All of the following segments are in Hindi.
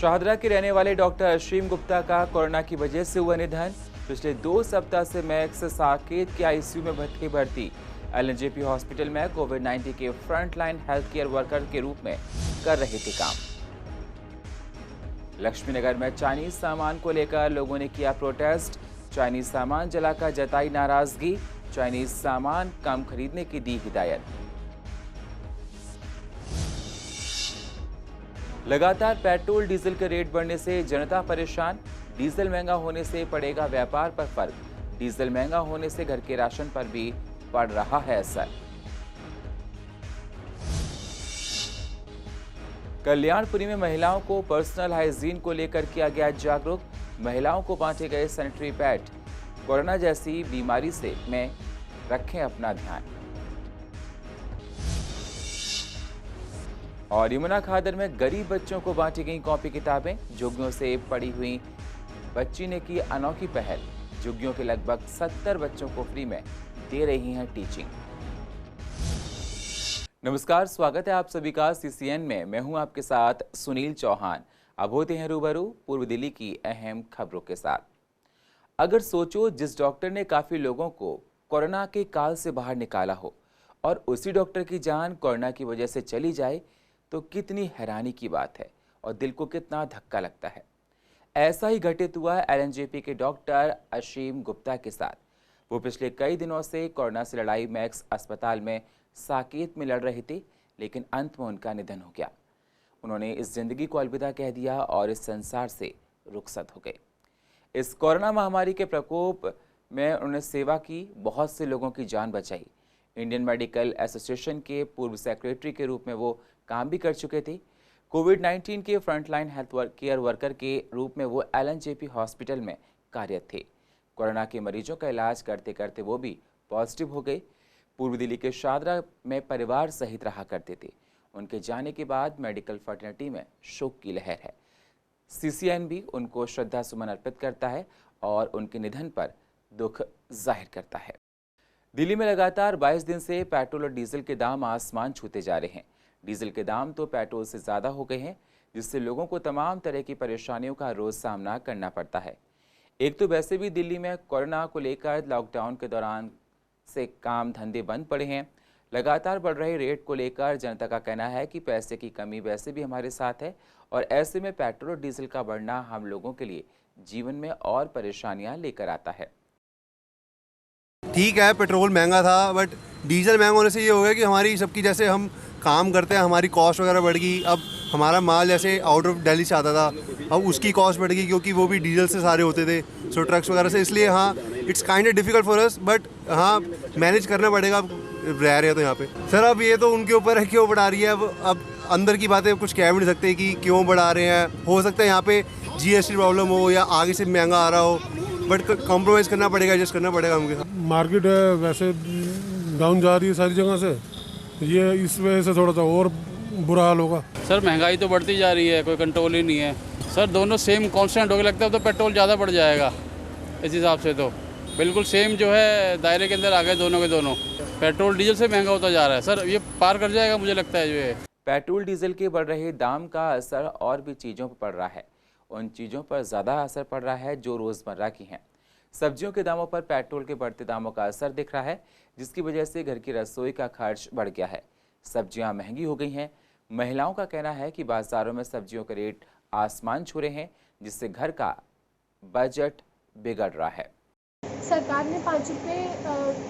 शाहदरा के रहने वाले डॉक्टर अशीम गुप्ता का कोरोना की वजह से हुआ निधन। पिछले 2 सप्ताह से मैक्स साकेत के आईसीयू में भर्ती। एलएनजेपी हॉस्पिटल में कोविड-19 के front line health care worker के रूप में कर रहे थे काम। लक्ष्मीनगर में चाइनीज सामान को लेकर लोगों ने किया प्रोटेस्ट। चाइनीज सामान जलाकर जताई नाराजगी। चाइनीज सामान कम खरीदने की दी हिदायत। लगातार पेट्रोल डीजल के रेट बढ़ने से जनता परेशान। डीजल महंगा होने से पड़ेगा व्यापार पर फर्क। डीजल महंगा होने से घर के राशन पर भी पड़ रहा है असर। कल्याणपुरी में महिलाओं को पर्सनल हाइजीन को लेकर किया गया जागरूक। महिलाओं को बांटे गए सैनिटरी पैड। कोरोना जैसी बीमारी से में रखें अपना ध्यान। और यमुना खादर में गरीब बच्चों को बांटी गई कॉपी किताबें। झुग्गियों से पड़ी हुई बच्ची ने की अनोखी पहल। झुग्गियों के लगभग 70 बच्चों को फ्री में दे रही हैं टीचिंग। नमस्कार, स्वागत है आप सभी का सीसीएन में। मैं हूं आपके साथ सुनील चौहान। अब होते हैं रूबरू पूर्व दिल्ली की अहम खबरों के साथ। अगर सोचो, जिस डॉक्टर ने काफी लोगों को कोरोना के काल से बाहर निकाला हो और उसी डॉक्टर की जान कोरोना की वजह से चली जाए तो कितनी हैरानी की बात है और दिल को कितना धक्का लगता है। ऐसा ही घटित हुआ एलएनजेपी के डॉक्टर अशीम गुप्ता के साथ। वो पिछले कई दिनों से कोरोना से लड़ाई मैक्स अस्पताल में साकेत में लड़ रहे थे, लेकिन अंत में उनका निधन हो गया। उन्होंने इस जिंदगी को अलविदा कह दिया और इस संसार से रुखसत हो गए। इस कोरोना महामारी के प्रकोप में उन्होंने सेवा की, बहुत से लोगों की जान बचाई। इंडियन मेडिकल एसोसिएशन के पूर्व सेक्रेटरी के रूप में वो काम भी कर चुके थे। कोविड-19 के फ्रंटलाइन हेल्थ केयर वर्कर के रूप में वो एलएनजेपी हॉस्पिटल में कार्यरत थे। कोरोना के मरीजों का इलाज करते करते वो भी पॉजिटिव हो गए। पूर्व दिल्ली के शाहदरा में परिवार सहित रहा करते थे। उनके जाने के बाद मेडिकल फर्टिलिटी में शोक की लहर है। सीसीएन भी उनको श्रद्धा सुमन अर्पित करता है और उनके निधन पर दुख जाहिर करता है। दिल्ली में लगातार 22 दिन से पेट्रोल और डीजल के दाम आसमान छूते जा रहे हैं। डीजल के दाम तो पेट्रोल से ज़्यादा हो गए हैं, जिससे लोगों को तमाम तरह की परेशानियों का रोज़ सामना करना पड़ता है। एक तो वैसे भी दिल्ली में कोरोना को लेकर लॉकडाउन के दौरान से काम धंधे बंद पड़े हैं। लगातार बढ़ रहे रेट को लेकर जनता का कहना है कि पैसे की कमी वैसे भी हमारे साथ है और ऐसे में पेट्रोल और डीजल का बढ़ना हम लोगों के लिए जीवन में और परेशानियां लेकर आता है। ठीक है, पेट्रोल महंगा था, बट डीजल महंगा होने से ये हो गया कि हमारी सबकी, जैसे हम काम करते हैं, हमारी कॉस्ट वगैरह बढ़ गई। अब हमारा माल जैसे आउट ऑफ दिल्ली से आता था, अब उसकी कॉस्ट बढ़ गई क्योंकि वो भी डीजल से सारे होते थे, सो ट्रक्स वगैरह से। इसलिए हाँ, it's kind of difficult for us, but हाँ, मैनेज करना पड़ेगा। रह रहे हैं तो यहाँ पे सर, अब ये तो उनके ऊपर है क्यों बढ़ा रही है। अब अंदर की बातें कुछ कह भी नहीं सकते कि क्यों बढ़ा रहे हैं। हो सकता है यहाँ पे जीएसटी प्रॉब्लम हो या आगे से महंगा आ रहा हो, बट कॉम्प्रोमाइज़ करना पड़ेगा, एडजस्ट करना पड़ेगा उनके साथ। मार्केट है वैसे डाउन जा रही है सारी जगह से, ये इस वजह से थोड़ा सा और बुरा हाल होगा। सर महंगाई तो बढ़ती जा रही है, कोई कंट्रोल ही नहीं है। सर दोनों सेम कांस्टेंट हो गया, लगता है तो पेट्रोल ज़्यादा बढ़ जाएगा। इस हिसाब से तो बिल्कुल सेम जो है दायरे के अंदर आ गए दोनों के दोनों। पेट्रोल डीजल से महंगा होता जा रहा है सर, ये पार कर जाएगा मुझे लगता है। जो है पेट्रोल डीजल के बढ़ रहे दाम का असर और भी चीज़ों पर पड़ रहा है। उन चीज़ों पर ज़्यादा असर पड़ रहा है जो रोज़मर्रा की हैं। सब्जियों के दामों पर पेट्रोल के बढ़ते दामों का असर दिख रहा है, जिसकी वजह से घर की रसोई का खर्च बढ़ गया है। सब्जियां महंगी हो गई हैं। महिलाओं का कहना है कि बाजारों में सब्जियों के रेट आसमान छू रहे हैं, जिससे घर का बजट बिगड़ रहा है। सरकार ने 5 रुपये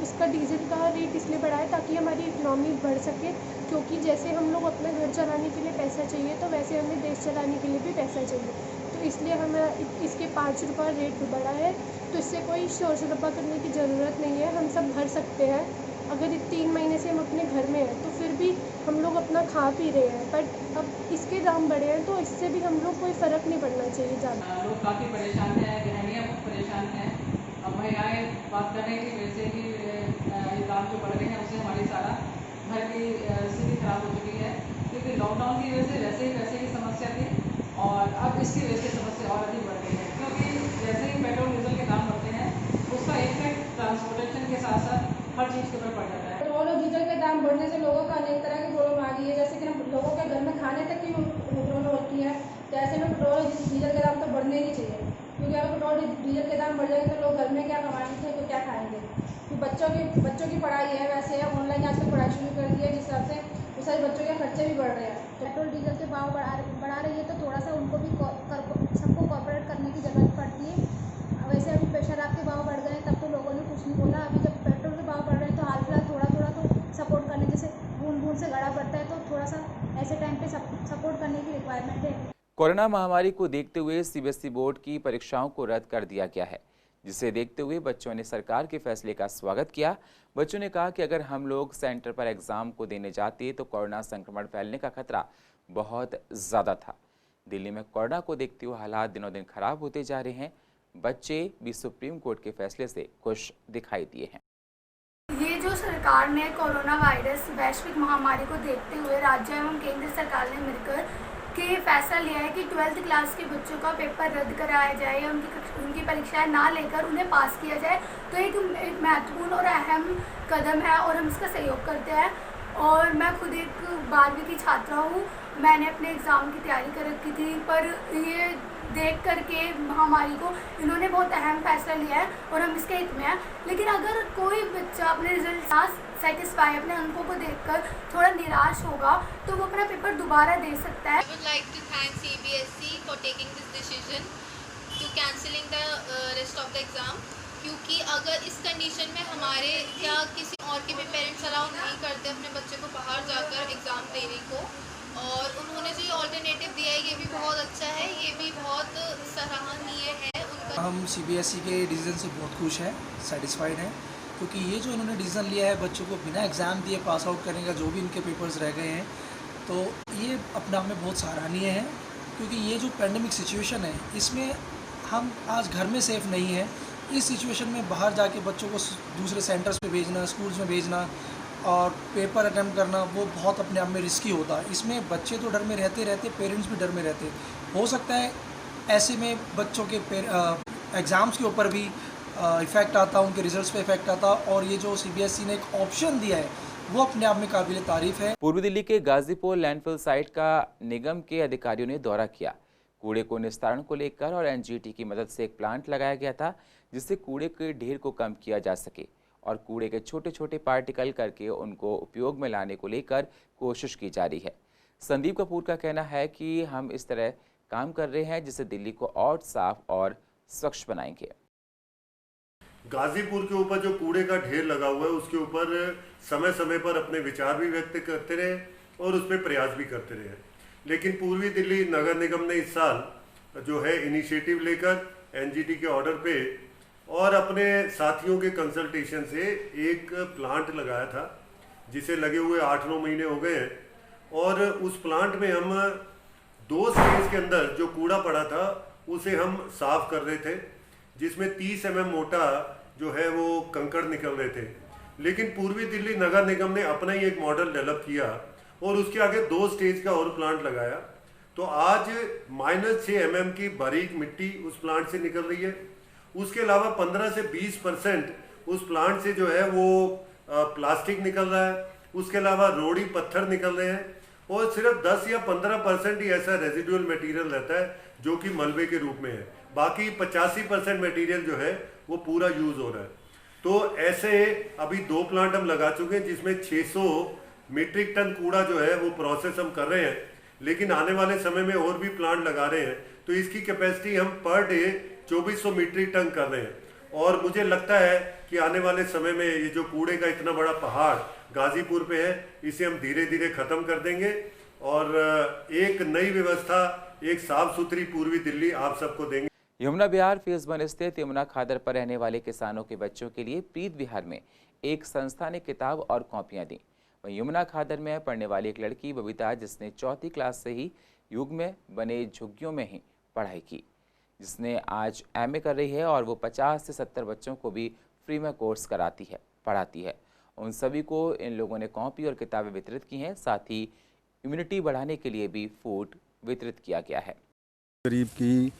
इसका डीजल का रेट इसलिए बढ़ाया ताकि हमारी इकोनॉमी बढ़ सके, क्योंकि जैसे हम लोग अपने घर चलाने के लिए पैसा चाहिए तो वैसे हमें देश चलाने के लिए भी पैसा चाहिए। तो इसलिए हमें इसके 5 रुपये रेट बढ़ा है। तो इससे कोई शोर शराबा करने की ज़रूरत नहीं है, हम सब भर सकते हैं। अगर 3 महीने से हम अपने घर में हैं तो फिर भी हम लोग अपना खा पी रहे हैं, बट अब इसके दाम बढ़े हैं तो इससे भी हम लोग कोई फ़र्क नहीं पड़ना चाहिए ज़्यादा। लोग काफ़ी परेशान हैं, गृहिणियाँ बहुत परेशान हैं। अब महिलाएँ बात कर रही थी वैसे कि ये दाम जो बढ़ गए हैं उससे हमारी सारा घर की स्थिति खराब हो चुकी है, क्योंकि लॉकडाउन की वजह से वैसे ही पैसे की समस्या थी और अब इसकी वजह से समस्या और अधिक बढ़ गई है, क्योंकि जैसे ही पेट्रोल डीजल के दाम बढ़ते हैं उसका इफेक्ट ट्रांसपोर्टेशन के साथ साथ हर चीज़ के ऊपर पड़ जाता है। पेट्रोल और डीजल के दाम बढ़ने से लोगों का अनेक तरह की प्रॉब्लम आ गई है, जैसे कि हम लोगों के घर में खाने तक की प्रॉब्लम होती है। तो ऐसे में पेट्रोल डीजल के दाम तो बढ़ने नहीं चाहिए, क्योंकि अगर पेट्रोल डीजल के दाम बढ़ जाएंगे तो लोग घर में क्या कमाएंगे तो क्या खाएंगे। फिर बच्चों की पढ़ाई है, वैसे है ऑनलाइन आजकल पढ़ाई शुरू कर दी है, जिस हिसाब से वो सारे बच्चों के खर्चे भी बढ़ रहे हैं। पेट्रोल डीजल के भाव बढ़ा रही है तो थोड़ा सा उनको भी सबको कॉपरेट करने की ज़रूरत पड़ती है। वैसे अभी शराब के भाव बढ़ गए तब तो लोगों ने कुछ नहीं बोला, अभी जब पेट्रोल के भाव बढ़ रहे हैं तो हाल फिलहाल थोड़ा तो सपोर्ट करने, जैसे बूंद बूंद से घड़ा बढ़ता है तो थोड़ा सा ऐसे टाइम पे सपोर्ट करने की रिक्वायरमेंट है। कोरोना महामारी को देखते हुए सीबीएसई बोर्ड की परीक्षाओं को रद्द कर दिया गया है, जिसे देखते हुए बच्चों ने सरकार के फैसले का स्वागत किया। बच्चों ने कहा कि अगर हम लोग सेंटर पर एग्जाम को देने जाते तो कोरोना संक्रमण फैलने का खतरा बहुत ज़्यादा था। दिल्ली में कोरोना को देखते हुए हालात दिनों दिन खराब होते जा रहे हैं। बच्चे भी सुप्रीम कोर्ट के फैसले से खुश दिखाई दिए हैं। ये जो सरकार ने कोरोना वायरस वैश्विक महामारी को देखते हुए राज्य एवं केंद्र सरकार ने मिलकर के फैसला लिया है कि 12th क्लास के बच्चों का पेपर रद्द कराया जाए या उनकी परीक्षाएं ना लेकर उन्हें पास किया जाए, तो एक महत्वपूर्ण और अहम कदम है और हम इसका सहयोग करते हैं। और मैं खुद एक 12वीं की छात्रा हूँ, मैंने अपने एग्ज़ाम की तैयारी कर रखी थी, पर ये देख करके महामारी को इन्होंने बहुत अहम फैसला लिया है और हम इसके हित में हैं। लेकिन अगर कोई बच्चा अपने रिजल्ट से सेटिस्फाई, अपने अंकों को देखकर थोड़ा निराश होगा तो वो अपना पेपर दोबारा दे सकता है। I would like to thank CBSE for taking this decision to cancelling the rest of the exam, क्योंकि अगर इस कंडीशन में हमारे या किसी और के भी पेरेंट्स अलाउ नहीं करते अपने बच्चे को बाहर जाकर एग्ज़ाम देने को, और उन्होंने जो ऑल्टरनेटिव दिया है ये भी बहुत अच्छा है, ये भी बहुत सराहनीय है उनका। हम CBSE के डिसीजन से बहुत खुश हैं, सेटिस्फाइड हैं, क्योंकि ये जो इन्होंने डिसीजन लिया है बच्चों को बिना एग्ज़ाम दिए पास आउट करने का, जो भी इनके पेपर्स रह गए हैं, तो ये अपने आप में बहुत सराहनीय है। क्योंकि ये जो पैंडेमिक सिचुएशन है इसमें हम आज घर में सेफ़ नहीं है। इस सिचुएशन में बाहर जाके बच्चों को दूसरे सेंटर्स पे भेजना, स्कूल्स में भेजना और पेपर अटैम्प्ट करना, वो बहुत अपने आप में रिस्की होता है। इसमें बच्चे तो डर में रहते, पेरेंट्स भी डर में रहते। हो सकता है ऐसे में बच्चों के एग्ज़ाम्स के ऊपर भी इफ़ेक्ट आता, उनके रिजल्ट्स पे इफेक्ट आता, और ये जो CBSE ने एक ऑप्शन दिया है वो अपने आप में काबिल तारीफ़ है। पूर्वी दिल्ली के गाजीपुर लैंडफिल साइट का निगम के अधिकारियों ने दौरा किया। कूड़े को निस्तारण को लेकर और NGT की मदद से एक प्लांट लगाया गया था, जिससे कूड़े के ढेर को कम किया जा सके और कूड़े के छोटे छोटे पार्टिकल करके उनको उपयोग में लाने को लेकर कोशिश की जा रही है। संदीप कपूर का कहना है कि हम इस तरह काम कर रहे हैं जिससे दिल्ली को और साफ और स्वच्छ बनाएंगे। गाजीपुर के ऊपर जो कूड़े का ढेर लगा हुआ है उसके ऊपर समय समय पर अपने विचार भी व्यक्त करते रहे और उस पर प्रयास भी करते रहे। लेकिन पूर्वी दिल्ली नगर निगम ने इस साल जो है इनिशिएटिव लेकर NGT के ऑर्डर पे और अपने साथियों के कंसल्टेशन से एक प्लांट लगाया था, जिसे लगे हुए 8-9 महीने हो गए हैं। और उस प्लांट में हम 2 स्टेज के अंदर जो कूड़ा पड़ा था उसे हम साफ कर रहे थे, जिसमें 30 mm मोटा जो है वो कंकड़ निकल रहे थे। लेकिन पूर्वी दिल्ली नगर निगम ने अपना ही एक मॉडल डेवलप किया और उसके आगे 2 स्टेज का और प्लांट लगाया। तो आज -6 mm की बारीक मिट्टी उस प्लांट से निकल रही है। उसके अलावा 15 से 20% उस प्लांट से जो है वो प्लास्टिक निकल रहा है। उसके अलावा रोड़ी पत्थर निकल रहे हैं और सिर्फ 10 या 15% ही ऐसा रेजिडुअल मटेरियल रहता है जो कि मलबे के रूप में है। बाकी 85% मटेरियल जो है वो पूरा यूज हो रहा है। तो ऐसे अभी 2 प्लांट हम लगा चुके हैं, जिसमें 600 मीट्रिक टन कूड़ा जो है वो प्रोसेस हम कर रहे हैं। लेकिन आने वाले समय में और भी प्लांट लगा रहे हैं, तो इसकी कैपेसिटी हम पर डे 2400 मीट्रिक टन कर रहे हैं। और मुझे लगता है कि आने वाले समय में ये जो कूड़े का इतना बड़ा पहाड़ गाजीपुर पे है, इसे हम धीरे धीरे खत्म कर देंगे और एक नई व्यवस्था, एक साफ सुथरी पूर्वी दिल्ली आप सबको देंगे। यमुना विहार फेज 1 स्थित यमुना खादर पर रहने वाले किसानों के बच्चों के लिए प्रीत विहार में एक संस्था ने किताब और कॉपियां दी। वहीं यमुना खादर में पढ़ने वाली एक लड़की बबीता, जिसने 4th क्लास से ही युग में बने झुग्गियों में ही पढ़ाई की, जिसने आज MA कर रही है और वो 50 से 70 बच्चों को भी फ्री में कोर्स पढ़ाती है। उन सभी को इन लोगों ने कॉपी और किताबें वितरित की हैं। साथ ही इम्यूनिटी बढ़ाने के लिए भी फूड वितरित किया गया है। गरीब की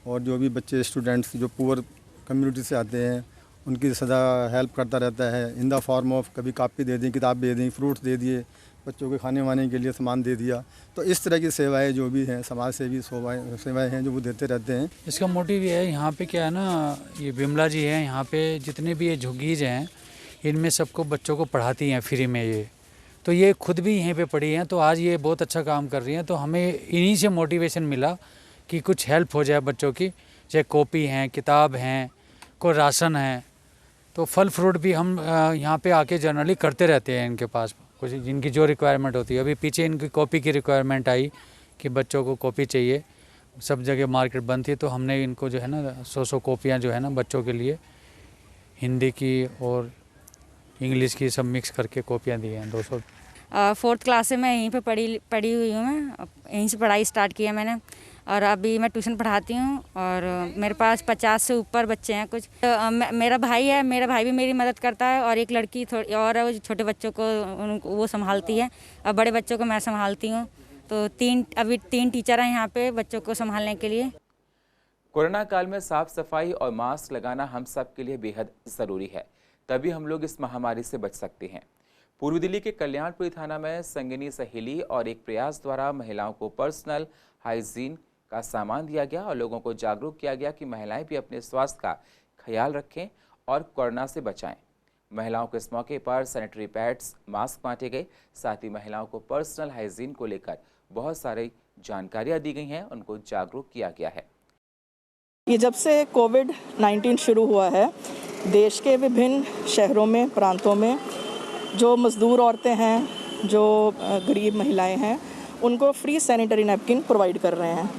और जो भी बच्चे स्टूडेंट्स जो पुअर कम्युनिटी से आते हैं उनकी सदा हेल्प करता रहता है इन द फॉर्म ऑफ कभी कापी दे दी, किताब दे दी, फ्रूट्स दे दिए, बच्चों के खाने वाने के लिए सामान दे दिया। तो इस तरह की सेवाएं जो भी हैं, समाज सेवी सेवाएं हैं जो वो देते रहते हैं। इसका मोटिव ये है, यहाँ पे क्या है ना, ये विमला जी हैं, यहाँ पे जितने भी ये झुग्गीज हैं इनमें सबको बच्चों को पढ़ाती हैं फ्री में ये। तो ये खुद भी यहीं पे पढ़ी हैं, तो आज ये बहुत अच्छा काम कर रही हैं। तो हमें इन्हीं से मोटिवेशन मिला कि कुछ हेल्प हो जाए बच्चों की, चाहे कॉपी हैं, किताब हैं, कोई राशन है। तो फल फ्रूट भी हम यहाँ पे आके जनरली करते रहते हैं इनके पास, कुछ जिनकी जो रिक्वायरमेंट होती है। अभी पीछे इनकी कॉपी की रिक्वायरमेंट आई कि बच्चों को कॉपी चाहिए, सब जगह मार्केट बंद थी, तो हमने इनको जो है ना 100 कॉपियाँ जो है ना बच्चों के लिए हिंदी की और इंग्लिश की सब मिक्स करके कॉपियाँ दी हैं 200। 4th क्लास से मैं यहीं पे पढ़ी हुई हूँ। मैं यहीं से पढ़ाई स्टार्ट की है मैंने, और अभी मैं ट्यूशन पढ़ाती हूँ और मेरे पास 50 से ऊपर बच्चे हैं कुछ। मेरा भाई है, मेरा भाई भी मेरी मदद करता है, और एक लड़की थोड़ी और है, वो छोटे बच्चों को वो संभालती है, और बड़े बच्चों को मैं संभालती हूँ। तो अभी 3 टीचर हैं यहाँ पे बच्चों को संभालने के लिए। कोरोना काल में साफ सफाई और मास्क लगाना हम सब के लिए बेहद ज़रूरी है, तभी हम लोग इस महामारी से बच सकते हैं। पूर्वी दिल्ली के कल्याणपुरी थाना में संगिनी सहेली और एक प्रयास द्वारा महिलाओं को पर्सनल हाइजीन का सामान दिया गया और लोगों को जागरूक किया गया कि महिलाएं भी अपने स्वास्थ्य का ख्याल रखें और कोरोना से बचाएं। महिलाओं को इस मौके पर सैनिटरी पैड्स, मास्क बांटे गए। साथ ही महिलाओं को पर्सनल हाइजीन को लेकर बहुत सारी जानकारियां दी गई हैं, उनको जागरूक किया गया है। ये जब से कोविड-19 शुरू हुआ है, देश के विभिन्न शहरों में, प्रांतों में जो मज़दूर औरतें हैं, जो गरीब महिलाएं हैं, उनको फ्री सैनिटरी नैपकिन प्रोवाइड कर रहे हैं।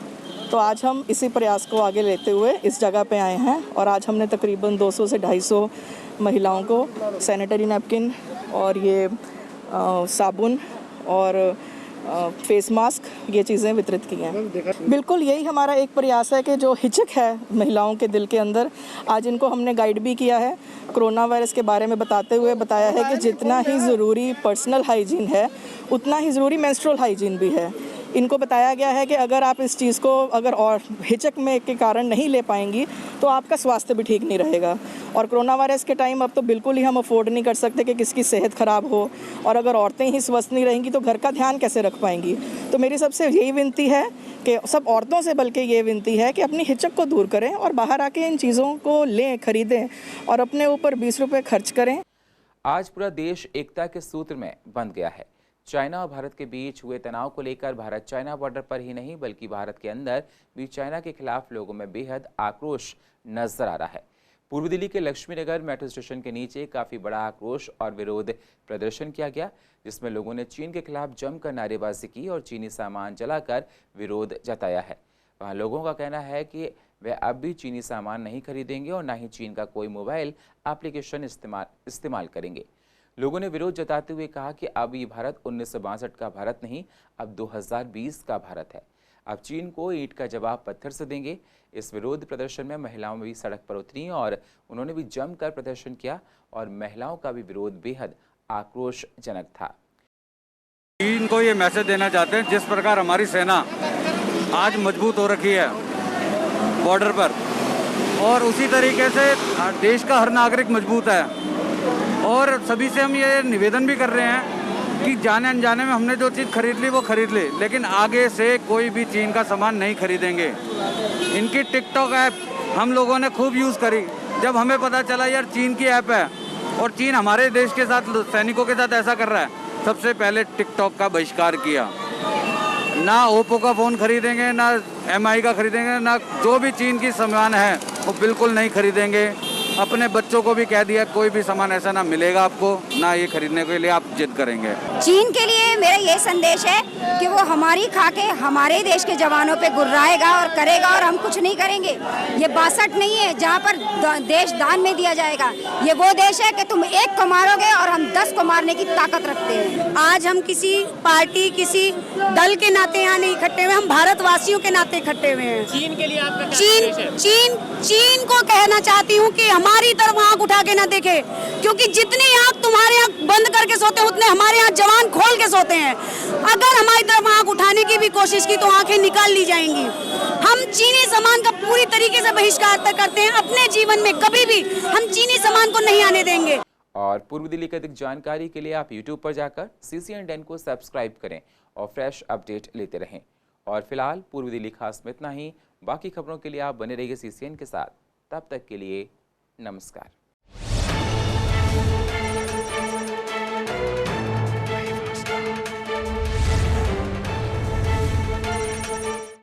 तो आज हम इसी प्रयास को आगे लेते हुए इस जगह पे आए हैं, और आज हमने तकरीबन 200 से 250 महिलाओं को सैनिटरी नैपकिन और ये साबुन और फेस मास्क, ये चीज़ें वितरित की हैं। बिल्कुल यही हमारा एक प्रयास है कि जो हिचक है महिलाओं के दिल के अंदर, आज इनको हमने गाइड भी किया है, कोरोना वायरस के बारे में बताते हुए बताया है कि जितना ही ज़रूरी पर्सनल हाइजीन है, उतना ही ज़रूरी मेंस्ट्रुअल हाइजीन भी है। इनको बताया गया है कि अगर आप इस चीज़ को अगर और हिचक में के कारण नहीं ले पाएंगी तो आपका स्वास्थ्य भी ठीक नहीं रहेगा। और कोरोना वायरस के टाइम अब तो बिल्कुल ही हम अफोर्ड नहीं कर सकते कि किसकी सेहत ख़राब हो, और अगर औरतें ही स्वस्थ नहीं रहेंगी तो घर का ध्यान कैसे रख पाएंगी। तो मेरी सबसे यही विनती है कि सब औरतों से बल्कि ये विनती है कि अपनी हिचक को दूर करें और बाहर आके इन चीज़ों को लें, ख़रीदें और अपने ऊपर 20 रुपये खर्च करें। आज पूरा देश एकता के सूत्र में बंध गया है। चाइना और भारत के बीच हुए तनाव को लेकर भारत चाइना बॉर्डर पर ही नहीं बल्कि भारत के अंदर भी चाइना के खिलाफ लोगों में बेहद आक्रोश नजर आ रहा है। पूर्वी दिल्ली के लक्ष्मी नगर मेट्रो स्टेशन के नीचे काफ़ी बड़ा आक्रोश और विरोध प्रदर्शन किया गया, जिसमें लोगों ने चीन के खिलाफ जमकर नारेबाजी की और चीनी सामान जलाकर विरोध जताया है। वहाँ लोगों का कहना है कि वे अब भी चीनी सामान नहीं खरीदेंगे और न ही चीन का कोई मोबाइल एप्लीकेशन इस्तेमाल करेंगे। लोगों ने विरोध जताते हुए कहा कि अब ये भारत 1962 का भारत नहीं, अब 2020 का भारत है। अब चीन को ईंट का जवाब पत्थर से देंगे। इस विरोध प्रदर्शन में महिलाओं भी सड़क पर उतरी और उन्होंने भी जमकर प्रदर्शन किया और महिलाओं का भी विरोध बेहद आक्रोशजनक था। चीन को ये मैसेज देना चाहते हैं, जिस प्रकार हमारी सेना आज मजबूत हो रखी है बॉर्डर पर, और उसी तरीके से देश का हर नागरिक मजबूत है। और सभी से हम ये निवेदन भी कर रहे हैं कि जाने अनजाने में हमने जो चीज़ खरीद ली वो खरीद ली, लेकिन आगे से कोई भी चीन का सामान नहीं खरीदेंगे। इनकी टिकटॉक ऐप हम लोगों ने खूब यूज़ करी। जब हमें पता चला यार चीन की ऐप है और चीन हमारे देश के साथ, सैनिकों के साथ ऐसा कर रहा है, सबसे पहले टिकटॉक का बहिष्कार किया। ना ओप्पो का फ़ोन खरीदेंगे, ना MI का खरीदेंगे, ना जो भी चीन की सामान है वो बिल्कुल नहीं खरीदेंगे। अपने बच्चों को भी कह दिया कोई भी सामान ऐसा ना मिलेगा आपको, ना ये खरीदने के लिए आप जिद करेंगे। चीन के लिए मेरा ये संदेश है कि वो हमारी खा के हमारे देश के जवानों पे गुर्राएगा और करेगा और हम कुछ नहीं करेंगे। ये 62 नहीं है जहाँ पर देश दान में दिया जाएगा। ये वो देश है कि तुम एक को मारोगे और हम 10 को मारने की ताकत रखते हैं। आज हम किसी पार्टी, किसी दल के नाते यहाँ नहीं इकट्ठे हुए, हम भारतवासियों के नाते इकट्ठे हुए हैं। चीन के लिए आपका क्या चीन को कहना चाहती हूँ कि हमारी तरफ आंख उठा के ना देखे, क्योंकि जितनी आंख तुम्हारे आंख बंद करके सोते हैं उतने हमारे यहाँ जवान खोल के सोते हैं। अगर हमारी तरफ आंख उठाने की भी कोशिश की तो आंखें निकाल ली जाएंगी। हम चीनी सामान का पूरी तरीके से बहिष्कार करते हैं। अपने जीवन में कभी भी हम चीनी सामान को नहीं आने देंगे। और पूर्व दिल्ली की अधिक जानकारी के लिए आप YouTube पर जाकर CCN को सब्सक्राइब करें और फ्रेश अपडेट लेते रहें। और फिलहाल पूर्व दिल्ली खास में इतना ही। बाकी खबरों के लिए आप बने रहिए CCN के साथ। तब तक के लिए नमस्कार।